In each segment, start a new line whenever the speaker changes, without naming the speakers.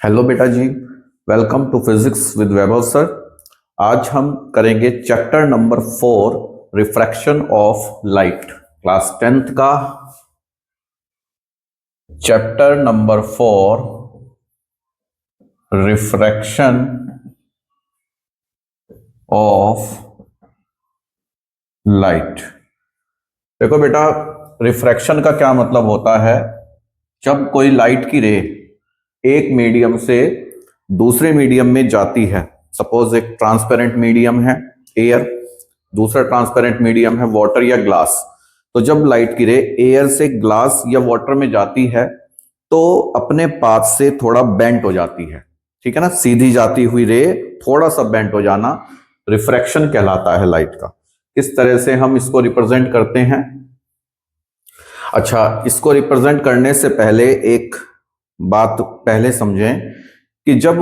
Hello बेटा जी। Welcome to physics with Vaibhav sir. आज हम करेंगे chapter number 4, refraction of light, class 10th का। Chapter number 4, refraction of light. देखो बेटा, रिफ्रैक्शन का क्या मतलब होता है। जब कोई लाइट की रे एक मीडियम से दूसरे मीडियम में जाती है, सपोज एक ट्रांसपेरेंट मीडियम है एयर, दूसरा ट्रांसपेरेंट मीडियम है वाटर या ग्लास। तो जब लाइट की रे एयर से ग्लास या वाटर में जाती है तो अपने पाथ से थोड़ा बेंट हो जाती है, ठीक है ना। सीधी जाती हुई रे थोड़ा सा बेंट हो जाना रिफ्रैक्शन कहलाता है लाइट का। किस तरह से हम इसको रिप्रेजेंट करते हैं। अच्छा, इसको रिप्रेजेंट करने से पहले एक बात पहले समझें कि जब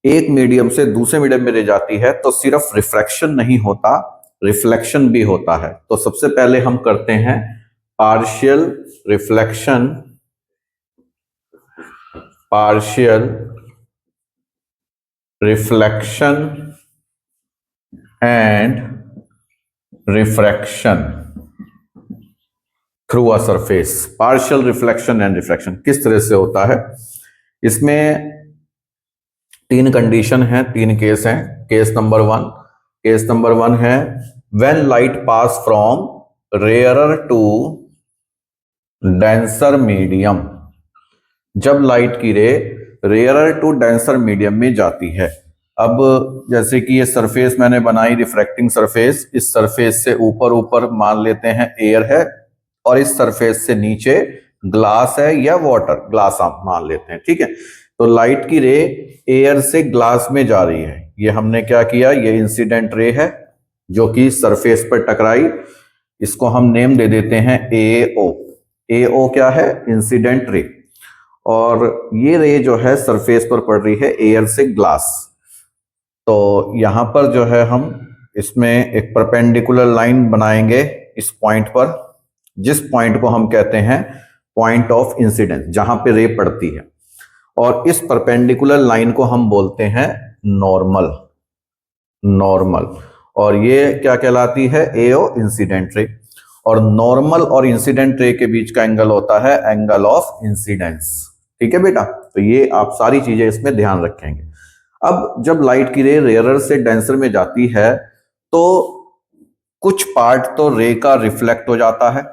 एक मीडियम से दूसरे मीडियम में ले जाती है तो सिर्फ रिफ्रैक्शन नहीं होता, रिफ्लेक्शन भी होता है। तो सबसे पहले हम करते हैं partial reflection, partial reflection and refraction through a surface. Partial reflection and refraction किस तरह से होता है। इसमें तीन कंडीशन है, तीन केस हैं। केस नंबर वन है when light pass from rarer to denser medium. जब लाइट की ray rarer to denser medium में जाती है। अब जैसे कि ये सरफेस मैंने बनाई, रिफ्रैक्टिंग सरफेस, इस सरफेस से ऊपर ऊपर मान लेते हैं एयर है, और इस सरफेस से नीचे ग्लास है या वाटर, ग्लास आप मान लेते हैं, ठीक है। तो लाइट की रे एयर से ग्लास में जा रही है। ये हमने क्या किया, ये इंसिडेंट रे है जो कि सरफेस पर टकराई। इसको हम नेम दे देते हैं ए ओ। ए ओ क्या है, इंसिडेंट रे। और ये रे जो है सरफेस पर पड़ रही है एयर से ग्लास। तो यहां पर जो है हम इसमें एक परपेंडिकुलर लाइन बनाएंगे इस पॉइंट पर, जिस पॉइंट को हम कहते हैं पॉइंट ऑफ इंसिडेंस, जहां पे रे पड़ती है। और इस परपेंडिकुलर लाइन को हम बोलते हैं नॉर्मल। नॉर्मल। और ये क्या कहलाती है, एओ, इंसिडेंट रे। और नॉर्मल और इंसिडेंट रे के बीच का एंगल होता है एंगल ऑफ इंसिडेंस, ठीक है बेटा। तो ये आप सारी चीजें इसमें ध्यान रखेंगे। अब जब लाइट की रे रेयरर से डेंसर में जाती है तो कुछ पार्ट तो रे का रिफ्लेक्ट हो जाता है,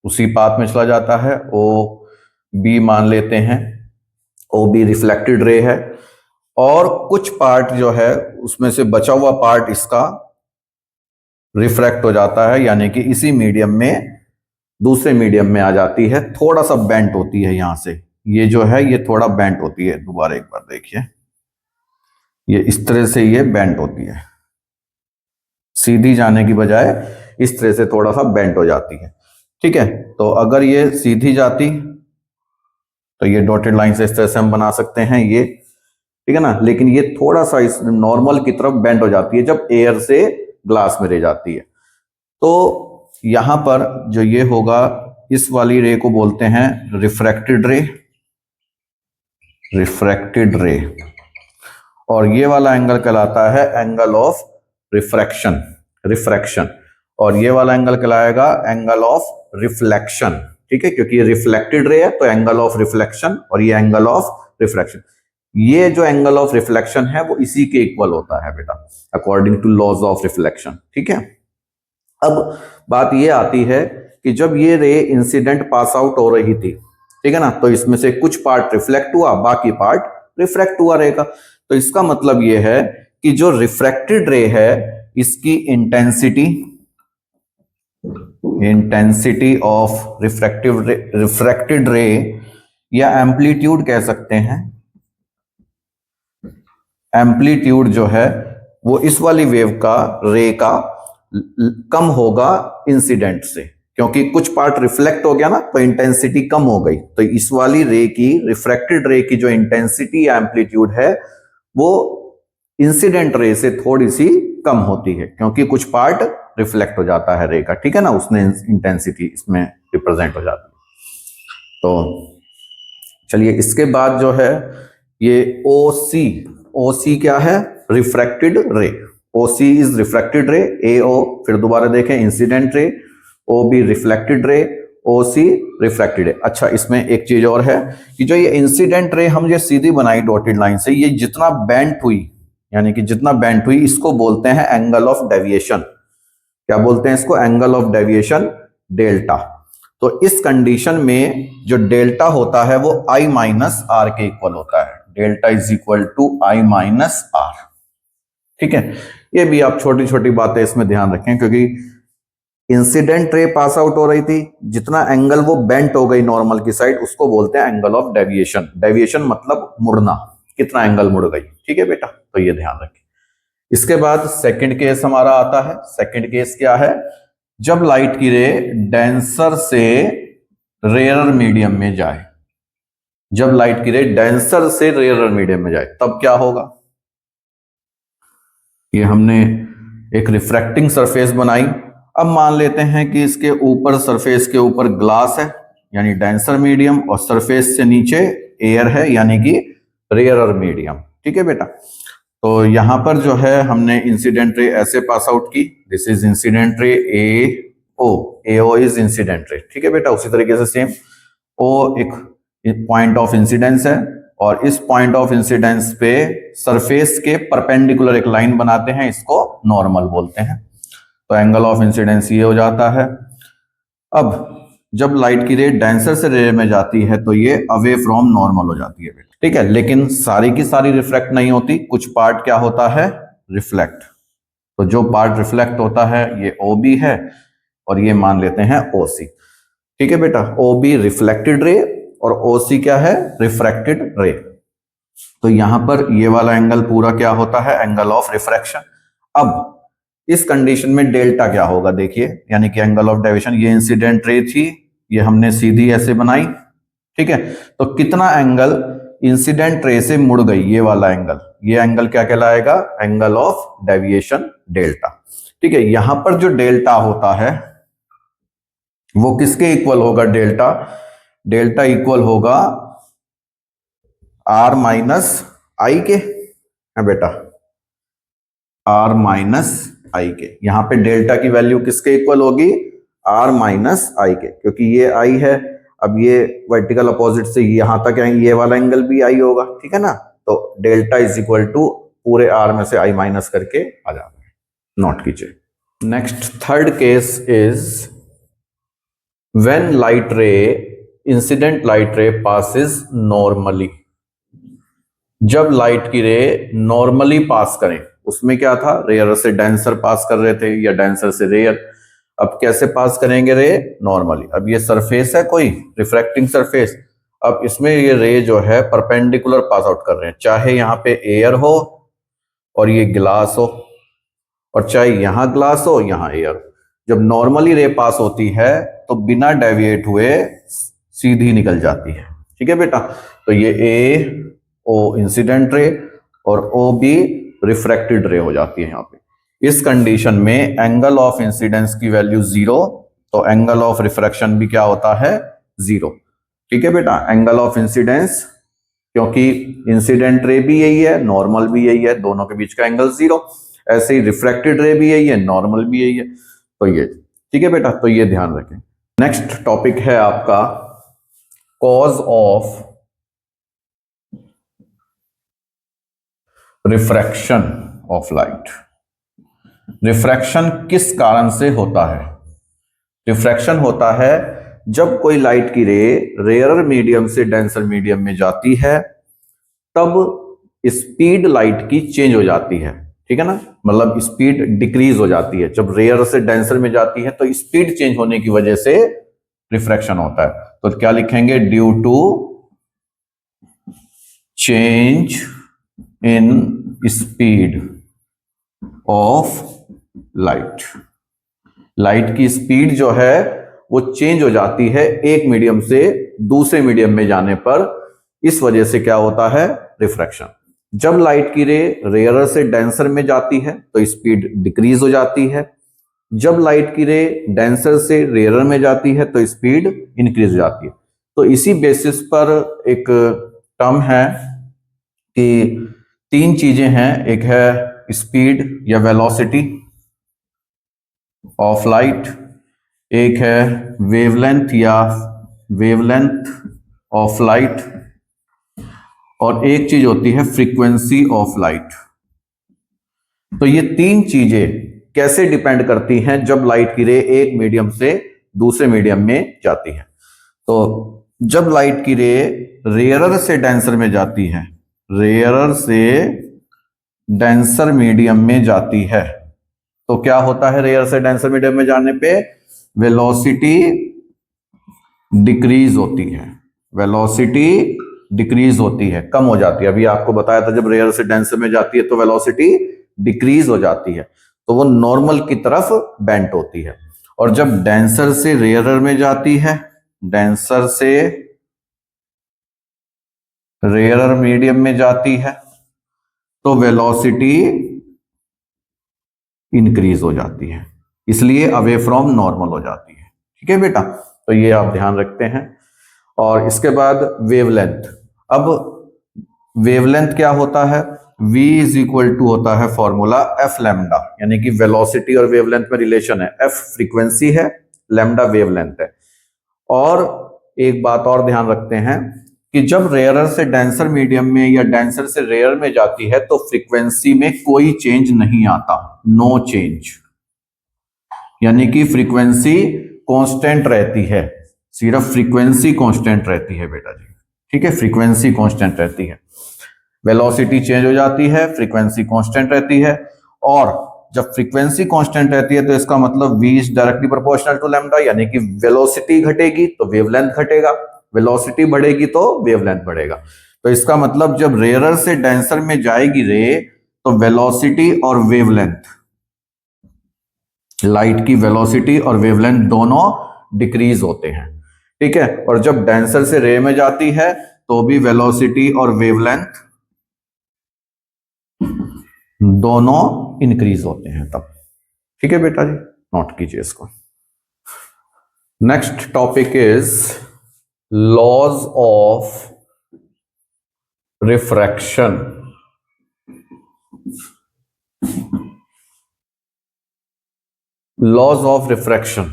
उसी पाथ में चला जाता है। ओ बी मान लेते हैं, ओ बी रिफ्लेक्टेड रे है। और कुछ पार्ट जो है उसमें से बचा हुआ पार्ट इसका रिफ्रैक्ट हो जाता है, यानी कि इसी मीडियम में दूसरे मीडियम में आ जाती है, थोड़ा सा बेंट होती है यहां से। ये जो है ये थोड़ा बेंट होती है, दोबारा एक बार देखिए, ये इस तरह से ये बेंट होती है, सीधी जाने की बजाय इस तरह से थोड़ा सा बेंट हो जाती है, ठीक है। तो अगर ये सीधी जाती तो ये डॉटेड लाइन से इस तरह से हम बना सकते हैं ये, ठीक है ना। लेकिन ये थोड़ा सा इस नॉर्मल की तरफ बेंड हो जाती है जब एयर से ग्लास में रह जाती है। तो यहां पर जो ये होगा, इस वाली रे को बोलते हैं रिफ्रैक्टेड रे, रिफ्रैक्टेड रे। और ये वाला एंगल कहलाता है एंगल ऑफ रिफ्रैक्शन, रिफ्रैक्शन। और ये वाला एंगल कहलाएगा एंगल ऑफ रिफ्लेक्शन, ठीक है, क्योंकि ये रिफ्लेक्टेड रे है तो एंगल ऑफ रिफ्लेक्शन, और ये एंगल ऑफ रिफ्रैक्शन। ये जो एंगल ऑफ रिफ्लेक्शन है वो इसी के इक्वल होता है बेटा, according to laws of reflection, ठीक है। अब बात ये आती है कि जब ये रे इंसिडेंट पास आउट हो रही थी, ठीक है ना, तो इसमें से कुछ पार्ट रिफ्लेक्ट हुआ, बाकी पार्ट रिफ्रैक्ट हुआ रहेगा। तो इसका मतलब ये है कि जो रिफ्रैक्टेड रे है इसकी इंटेंसिटी, इंटेंसिटी ऑफ रिफ्रैक्टेड रे या एम्पलीट्यूड कह सकते हैं, एम्पलीट्यूड जो है वो इस वाली वेव का, रे का कम होगा इंसिडेंट से, क्योंकि कुछ पार्ट रिफ्लेक्ट हो गया ना तो इंटेंसिटी कम हो गई। तो इस वाली रे की, रिफ्रैक्टेड रे की जो इंटेंसिटी या एम्पलीट्यूड है वो इंसिडेंट रे से थोड़ी सी कम होती है, क्योंकि कुछ पार्ट रिफ्लेक्ट हो जाता है रे का, ठीक है ना, उसने इंटेंसिटी इसमें रिप्रेजेंट हो जाती है। तो चलिए इसके बाद जो है ये ओ सी क्या है? रिफ्रैक्टेड रे। ओ सी इज रिफ्रैक्टेड रे, ए ओ, फिर दोबारा देखें incident ray, O be reflected ray, O C refracted रे। अच्छा, इसमें एक चीज और है कि जो ये इंसिडेंट रे हम ये सीधी बनाई डॉटेड लाइन से, ये जितना बेंट हुई, यानी कि जितना बेंट हुई, इसको बोलते हैं एंगल ऑफ डेविएशन। क्या बोलते हैं इसको? Angle of deviation, delta. तो इस कंडीशन में जो डेल्टा होता है वो आई माइनस आर के इक्वल होता है। Delta is equal to I minus R. ठीक है, ये भी आप छोटी छोटी बातें इसमें ध्यान रखें, क्योंकि इंसिडेंट रे पास आउट हो रही थी, जितना एंगल वो बेंट हो गई नॉर्मल की साइड, उसको बोलते हैं एंगल ऑफ डेविएशन। डेविएशन मतलब मुड़ना, कितना एंगल मुड़ गई। ठीक है बेटा, तो ये ध्यान रखें। इसके बाद सेकंड केस हमारा आता है। सेकंड केस क्या है? जब लाइट की रे डेंसर से रेयरर मीडियम में जाए, जब लाइट की रे डेंसर से रेयरर मीडियम में जाए, तब क्या होगा? ये हमने एक रिफ्रैक्टिंग सरफेस बनाई। अब मान लेते हैं कि इसके ऊपर, सरफेस के ऊपर ग्लास है यानी डेंसर मीडियम, और सरफेस से नीचे एयर है यानी कि रेयरर मीडियम। ठीक है बेटा, तो यहां पर जो है हमने इंसिडेंट रे ऐसे पास आउट की। This is incident ray A O is incident रे। ठीक है बेटा, उसी तरीके से सेम ओ एक पॉइंट ऑफ इंसिडेंस है, और इस पॉइंट ऑफ इंसिडेंस पे सरफेस के परपेंडिकुलर एक लाइन बनाते हैं, इसको नॉर्मल बोलते हैं। तो एंगल ऑफ इंसिडेंस ये हो जाता है। अब जब लाइट की रे डेंसर से रे में जाती है तो ये अवे फ्रॉम नॉर्मल हो जाती है। ठीक है, लेकिन सारी की सारी रिफ्लेक्ट नहीं होती, कुछ पार्ट क्या होता है? रिफ्लेक्ट। तो जो पार्ट रिफ्लेक्ट होता है ये ओ बी है, और ये मान लेते हैं ओ सी। ठीक है बेटा, ओ बी रिफ्लेक्टेड रे और ओ सी क्या है? रिफ्रैक्टेड रे। तो यहां पर ये वाला एंगल पूरा क्या होता है? Angle of refraction. अब इस कंडीशन में डेल्टा क्या होगा? देखिए, यानी कि एंगल ऑफ डेविएशन, ये इंसिडेंट रे थी, ये हमने सीधी ऐसे बनाई। ठीक है, तो कितना एंगल इंसिडेंट रे से मुड़ गई, ये वाला एंगल, ये एंगल क्या कहलाएगा? Angle of deviation, delta. ठीक है, यहां पर जो डेल्टा होता है वो किसके इक्वल होगा? डेल्टा, डेल्टा इक्वल होगा आर माइनस आई के। है बेटा, आर माइनस आई के। यहां पे डेल्टा की वैल्यू किसके इक्वल होगी? आर माइनस आई के, क्योंकि ये आई है। अब ये वर्टिकल अपोजिट से यहां तक आएंगे, ये वाला एंगल भी आई होगा। ठीक है ना, तो डेल्टा इज इक्वल टू पूरे आर में से आई माइनस करके आ जाता है। नोट कीजिए। Next third case is when light रे, इंसिडेंट लाइट रे पासिस नॉर्मली। जब लाइट की रे नॉर्मली पास करें, उसमें क्या था? रेयर से डेंसर पास कर रहे थे या डेंसर से रेयर। अब कैसे पास करेंगे रे? नॉर्मली। अब ये सरफेस है कोई रिफ्रैक्टिंग सरफेस, अब इसमें ये रे जो है परपेंडिकुलर पास आउट कर रहे हैं, चाहे यहां पे एयर हो और ये ग्लास हो, और चाहे यहां ग्लास हो यहां एयर हो। जब नॉर्मली रे पास होती है तो बिना डेविएट हुए सीधी निकल जाती है। ठीक है बेटा, तो ये ए ओ इंसिडेंट रे और ओ बी रिफ्रैक्टेड रे हो जाती है यहां पे। इस कंडीशन में एंगल ऑफ इंसिडेंस की वैल्यू 0, तो एंगल ऑफ रिफ्रैक्शन भी क्या होता है? 0। ठीक है बेटा, एंगल ऑफ इंसिडेंस, क्योंकि इंसिडेंट रे भी यही है, नॉर्मल भी यही है, दोनों के बीच का एंगल 0। ऐसे ही रिफ्रैक्टेड रे भी यही है, नॉर्मल भी यही है, तो ये। ठीक है बेटा, तो ये ध्यान रखें। नेक्स्ट टॉपिक है आपका cause of refraction of light. Refraction किस कारण से होता है? रिफ्रैक्शन होता है जब कोई लाइट की रे रेयरर मीडियम से डेंसर मीडियम में जाती है, तब स्पीड लाइट की चेंज हो जाती है। ठीक है ना, मतलब स्पीड डिक्रीज हो जाती है। जब रेयर से डेंसर में जाती है तो स्पीड चेंज होने की वजह से रिफ्रैक्शन होता है। तो क्या लिखेंगे? Due to change in speed of light. Light की स्पीड जो है वो चेंज हो जाती है एक मीडियम से दूसरे मीडियम में जाने पर, इस वजह से क्या होता है? रिफ्रैक्शन। जब लाइट की रे रेयरर से डेंसर में जाती है तो स्पीड डिक्रीज हो जाती है, जब लाइट की रे डेंसर से रेयरर में जाती है तो स्पीड इंक्रीज हो जाती है। तो इसी बेसिस पर एक टर्म है कि तीन चीजें हैं, एक है स्पीड या वेलोसिटी ऑफ लाइट, एक है वेवलेंथ या वेवलेंथ ऑफ लाइट, और एक चीज होती है फ्रीक्वेंसी ऑफ लाइट। तो ये तीन चीजें कैसे डिपेंड करती हैं जब लाइट की रे एक मीडियम से दूसरे मीडियम में जाती है। तो जब लाइट की रे रेयरर से डेंसर में जाती है, रेयरर से डेंसर मीडियम में जाती है, तो क्या होता है रेयर से डेंसर मीडियम में जाने पे वेलोसिटी डिक्रीज होती है, वेलोसिटी डिक्रीज होती है, कम हो जाती है। अभी आपको बताया था जब रेयर से डेंसर में जाती है तो वेलोसिटी डिक्रीज हो जाती है, तो वो नॉर्मल की तरफ बेंट होती है। और जब डेंसर से रेयरर में जाती है, डेंसर से रेयरर मीडियम में जाती है, तो वेलोसिटी इंक्रीज हो जाती है, इसलिए अवे फ्रॉम नॉर्मल हो जाती है। ठीक है बेटा, तो ये आप ध्यान रखते हैं। और इसके बाद वेवलेंथ। अब वेवलेंथ क्या होता है, v इज इक्वल टू होता है फॉर्मूला एफ लैम्डा, यानी कि वेलोसिटी और वेवलेंथ में रिलेशन है, एफ फ्रीक्वेंसी है, लैम्डा वेवलेंथ है। और एक बात और ध्यान रखते हैं कि जब रेयरर से डेंसर मीडियम में या डेंसर से रेयर में जाती है तो फ्रीक्वेंसी में कोई चेंज नहीं आता, नो चेंज, यानी कि फ्रीक्वेंसी कांस्टेंट रहती है, सिर्फ फ्रीक्वेंसी कांस्टेंट रहती है बेटा जी। ठीक है, फ्रीक्वेंसी कांस्टेंट रहती है, वेलोसिटी चेंज हो जाती है, फ्रीक्वेंसी कांस्टेंट रहती है। और जब फ्रीक्वेंसी कांस्टेंट रहती है तो इसका मतलब v is directly proportional to lambda, यानी कि वेलोसिटी घटेगी तो वेवलेंथ घटेगा, वेलोसिटी बढ़ेगी तो वेवलेंथ बढ़ेगा। तो इसका मतलब जब रेयरर से डेंसर में जाएगी रे तो वेलोसिटी और वेवलेंथ, लाइट की वेलोसिटी और वेवलेंथ दोनों डिक्रीज होते हैं। ठीक है, और जब डेंसर से रे में जाती है तो भी वेलोसिटी और वेवलेंथ दोनों इंक्रीज होते हैं तब। ठीक है बेटा जी, नोट कीजिए इसको। Next topic is laws of refraction. Laws of refraction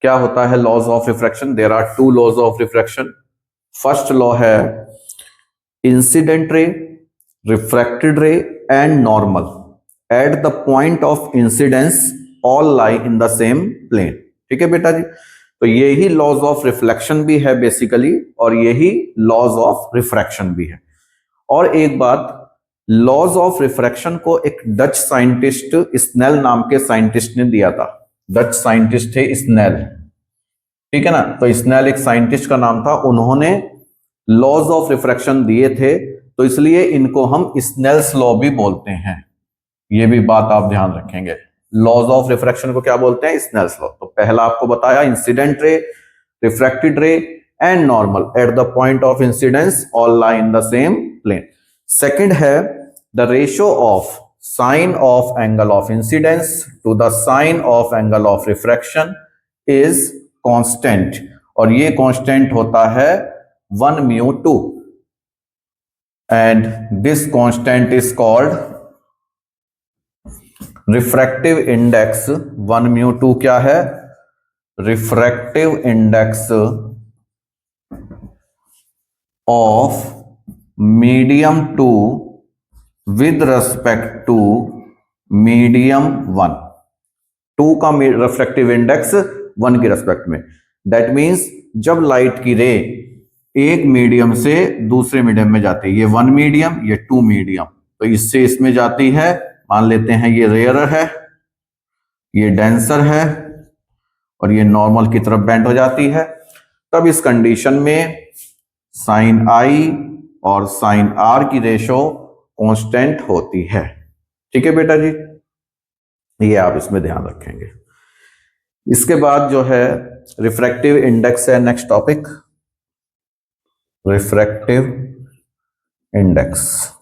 क्या होता है? Laws of refraction, there are two laws of refraction. First law है incident ray, refracted ray and normal at the point of incidence all lie in the same plane. ठीक है बेटा जी, तो यही laws of reflection भी है basically, और यही लॉज ऑफ रिफ्रैक्शन भी है। और एक बात, लॉज ऑफ रिफ्रैक्शन को एक डच साइंटिस्ट स्नेल नाम के साइंटिस्ट ने दिया था। डच साइंटिस्ट थे स्नेल, ठीक है ना, तो स्नेल एक साइंटिस्ट का नाम था, उन्होंने लॉज ऑफ रिफ्रैक्शन दिए थे, तो इसलिए इनको हम स्नेल्स लॉ भी बोलते हैं। ये भी बात आप ध्यान रखेंगे, लॉज ऑफ रिफ्रैक्शन को क्या बोलते हैं? Snell's law. तो पहला आपको बताया incident ray, refracted ray and normal at the point of incidence all lie in the same plane. Second है the ratio of sine of angle of incidence to the sine of angle of refraction is constant, और ये constant होता है 1μ2 and this constant is called refractive index. 1μ2 क्या है? Refractive index of medium 2 with respect to medium 1। 2 का refractive index 1 के respect में, that means जब लाइट की रे एक मीडियम से दूसरे मीडियम में जाती है, ये 1 मीडियम, ये 2 मीडियम, तो इससे इसमें जाती है, मान लेते हैं ये रेयरर है, ये डेंसर है, और ये नॉर्मल की तरफ बेंड हो जाती है, तब इस कंडीशन में साइन आई और साइन आर की रेशो कांस्टेंट होती है। ठीक है बेटा जी, ये आप इसमें ध्यान रखेंगे। इसके बाद जो है रिफ्रैक्टिव इंडेक्स है, next topic refractive index.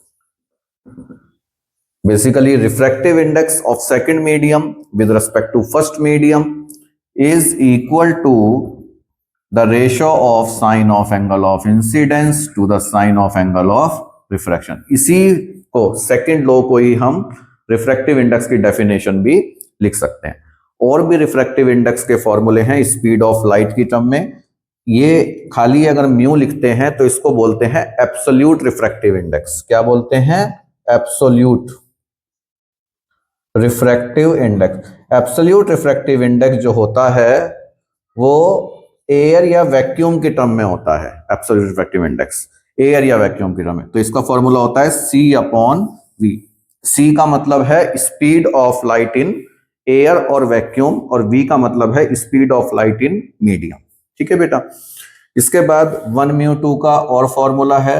Basically, refractive index of second medium with respect to first medium is equal to the ratio of sine of angle of incidence to the sine of angle of refraction. इसी को second law को ही हम refractive index की definition भी लिख सकते हैं। और भी रिफ्रैक्टिव इंडेक्स के फॉर्मूले हैं स्पीड ऑफ लाइट की टर्म में। ये खाली अगर म्यू लिखते हैं तो इसको बोलते हैं एब्सोल्यूट रिफ्रैक्टिव इंडेक्स। क्या बोलते हैं? Absolute refractive index. Absolute refractive index जो होता है वो एयर या वैक्यूम की टर्म में होता है। एब्सोल्यूट रिफ्रैक्टिव इंडेक्स एयर या वैक्यूम की टर्म में, तो इसका फॉर्मूला होता है C अपॉन V। C का मतलब है speed of light in air और वैक्यूम, और V का मतलब है speed of light in medium. ठीक है बेटा। इसके बाद 1μ2 का और फॉर्मूला है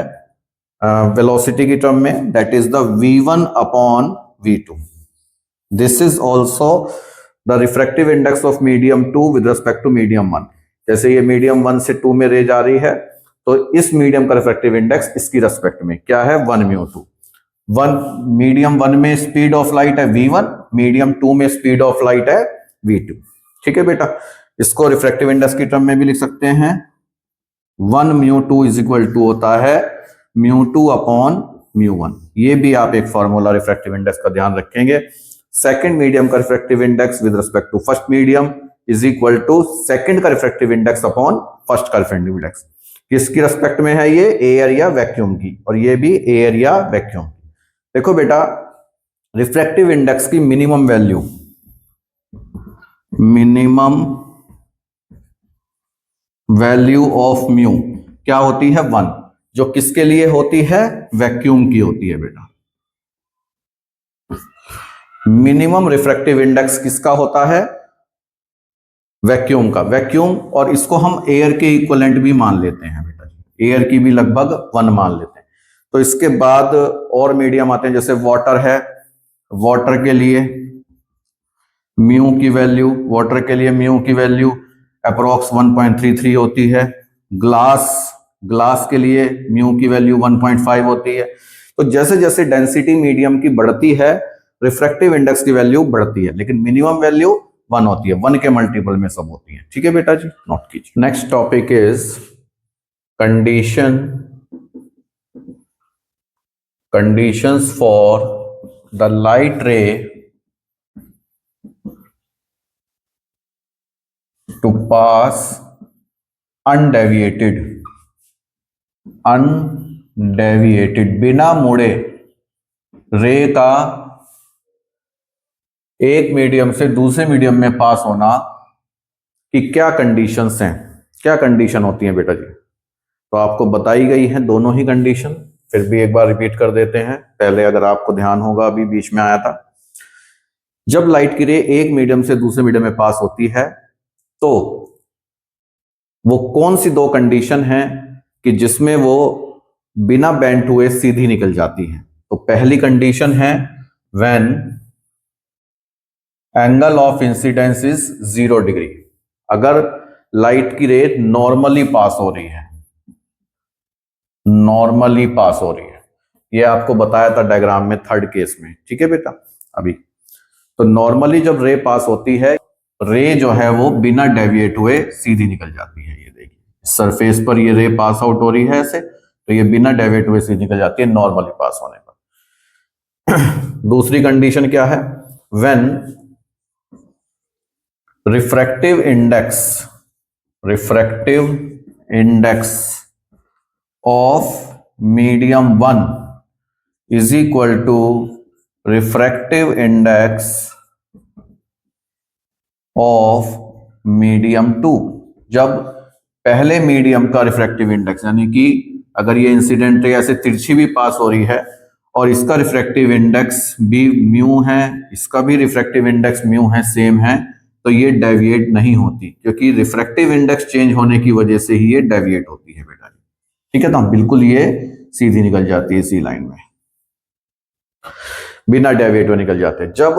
वेलोसिटी की टर्म में, that is the V1 upon V2। This is also the refractive index of medium 2 with respect to medium 1। जैसे ये मीडियम 1 से 2 में रे जा रही है, तो इस मीडियम का रिफ्रैक्टिव इंडेक्स इसकी रेस्पेक्ट में क्या है? 1μ2। मीडियम 1 में स्पीड ऑफ लाइट है V1, मीडियम 2 में स्पीड ऑफ लाइट है V2। ठीक है बेटा। इसको रिफ्रैक्टिव इंडेक्स की टर्म में भी लिख सकते हैं। 1μ2 इज इक्वल टू होता है μ2 अपॉन μ1। ये भी आप एक फॉर्मूला रिफ्रैक्टिव इंडेक्स का ध्यान रखेंगे। सेकंड मीडियम का refractive index with respect to first medium is equal to second का रिफ्रैक्टिव इंडेक्स अपॉन फर्स्ट का रिफ्रैक्टिव इंडेक्स। किसकी रेस्पेक्ट में है? ये एयर या वैक्यूम की, और ये भी एयर या वैक्यूम। देखो बेटा, रिफ्रैक्टिव इंडेक्स की मिनिमम वैल्यू ऑफ म्यू क्या होती है? 1, जो किसके लिए होती है? वैक्यूम की होती है बेटा। मिनिमम रिफ्रैक्टिव इंडेक्स किसका होता है? वैक्यूम का। वैक्यूम, और इसको हम एयर के इक्विवेलेंट भी मान लेते हैं बेटा जी, एयर की भी लगभग 1 मान लेते हैं। तो इसके बाद और मीडियम आते हैं, जैसे वाटर है, वाटर के लिए म्यू की वैल्यू, वाटर के लिए म्यू की वैल्यू अप्रोक्स 1.33 होती है। ग्लास के लिए म्यू की वैल्यू 1.5 होती है। तो जैसे जैसे डेंसिटी मीडियम की बढ़ती है, रिफ्रैक्टिव इंडेक्स की वैल्यू बढ़ती है, लेकिन मिनिमम वैल्यू 1 होती है। 1 के मल्टीपल में सब होती है। ठीक है बेटा जी, नोट कीजिए। Next topic is conditions for the light ray to pass undeviated बिना मुड़े रे का एक मीडियम से दूसरे मीडियम में पास होना की क्या कंडीशंस हैं? क्या कंडीशन होती हैं बेटा जी? तो आपको बताई गई है दोनों ही कंडीशन, फिर भी एक बार रिपीट कर देते हैं। पहले अगर आपको ध्यान होगा, अभी बीच में आया था, जब लाइट की रे एक मीडियम से दूसरे मीडियम में पास होती है तो वो कौन सी 2 कंडीशन हैं कि जिसमें वो बिना बेंट हुए सीधी निकल जाती है? तो पहली कंडीशन है when angle of incidence is 0 degree. अगर लाइट की रे नॉर्मली पास हो रही है, ये आपको बताया था डायग्राम में थर्ड केस में। ठीक है बेटा। अभी तो नॉर्मली जब रे पास होती है, रे जो है वो बिना डेविएट हुए सीधी निकल जाती है। ये देखिए, सरफेस पर ये रे पास आउट हो रही है ऐसे, तो ये बिना डेविएट हुए सीधी निकल जाती है नॉर्मली पास होने पर। दूसरी कंडीशन क्या है? When refractive index of medium 1 is equal to refractive index of medium 2। जब पहले मीडियम का रिफ्रैक्टिव इंडेक्स, यानी कि अगर ये इंसिडेंट रे ऐसे तिरछी भी पास हो रही है और इसका रिफ्रैक्टिव इंडेक्स भी म्यू है, इसका भी रिफ्रैक्टिव इंडेक्स म्यू है, सेम है, तो ये डेविएट नहीं होती, क्योंकि रिफ्रैक्टिव इंडेक्स चेंज होने की वजह से ही ये डेविएट होती है बेटा। ठीक है, तो बिल्कुल ये सीधी निकल जाती है इसी लाइन में, बिना डेविएट हुए निकल जाते हैं जब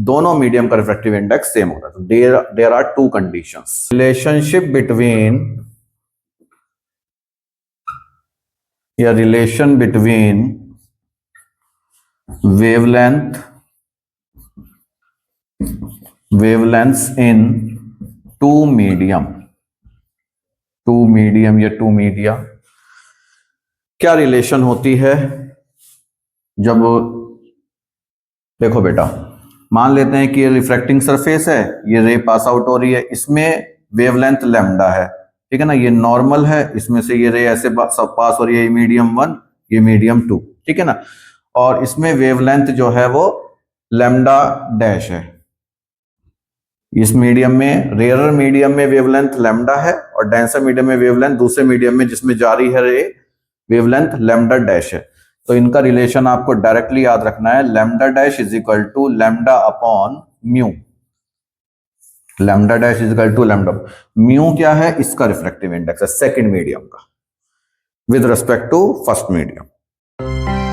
दोनों मीडियम का रिफ्रैक्टिव इंडेक्स सेम होता है। तो there are 2 conditions. Relation between wavelengths in two media क्या रिलेशन होती है? जब देखो बेटा, मान लेते हैं कि ये रिफ्रैक्टिंग सरफेस है, ये रे पास आउट हो रही है, इसमें वेवलेंथ लैम्डा है, ठीक है ना, ये नॉर्मल है, इसमें से ये रे ऐसे सब पास हो रही है, ये मीडियम 1, ये मीडियम 2, ठीक है ना, और इसमें वेवलेंथ जो है वो लैम्डा डैश है। इस मीडियम में, रेयरर मीडियम में वेवलेंथ लैम्डा है, और डेंसर मीडियम में वेवलेंथ, दूसरे मीडियम में जिसमें जा रही है रे, वेवलेंथ लैम्डा डैश है। तो इनका रिलेशन आपको डायरेक्टली याद रखना है, lambda dash is equal to lambda upon mu. Lambda dash is equal to lambda, mu क्या है, इसका रिफ्रैक्टिव इंडेक्स है सेकंड मीडियम का with respect to first medium.